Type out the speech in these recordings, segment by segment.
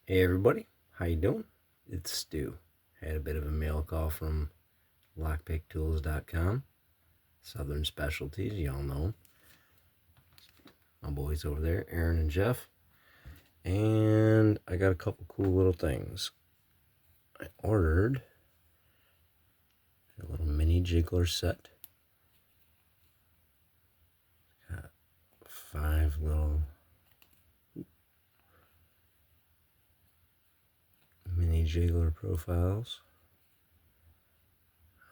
Hey everybody, how you doing? It's Stu. Had a bit of a mail call from lockpicktools.com. Southern Specialties, y'all know them. My boys over there, Aaron and Jeff. And I got a couple cool little things. I ordered a little mini jiggler set. Got 5 little mini jiggler profiles.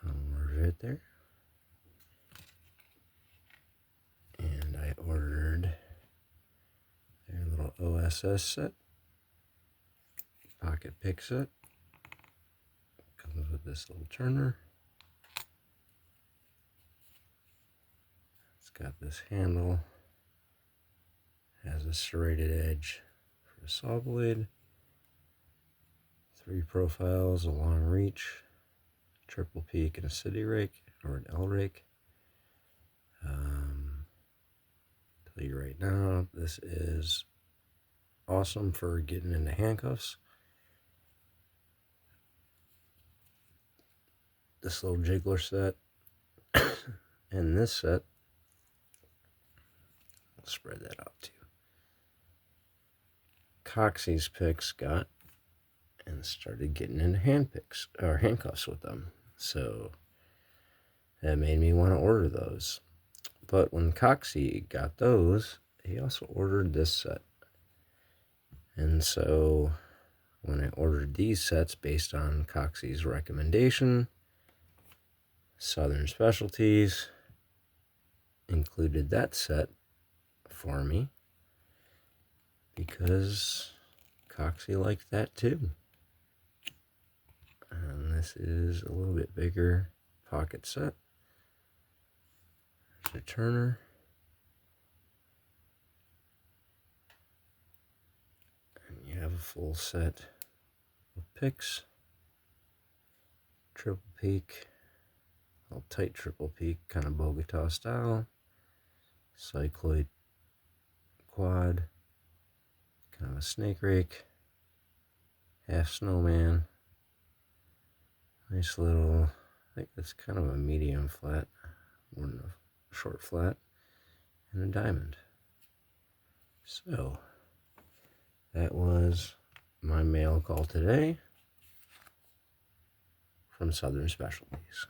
Right there. And I ordered their little OSS set, pocket pick set. Comes with this little turner. It's got this handle, has a serrated edge for a saw blade, 3 profiles, a long reach, triple peak, and a city rake or an L rake. Tell you right now, this is awesome for getting into handcuffs. This little jiggler set and this set, I'll spread that out too. Coxey's picks got and started getting into handcuffs with them. So that made me want to order those. But when Coxey got those, he also ordered this set. And so when I ordered these sets based on Coxey's recommendation, Southern Specialties included that set for me because Coxey liked that too. And this is a little bit bigger pocket set. There's a turner. And you have a full set of picks. Triple peak. A tight triple peak, kind of Bogota style. Cycloid quad. Kind of a snake rake. Half snowman. Nice little, I think that's kind of a medium flat, more than a short flat, and a diamond. So, that was my mail call today from Southern Specialties.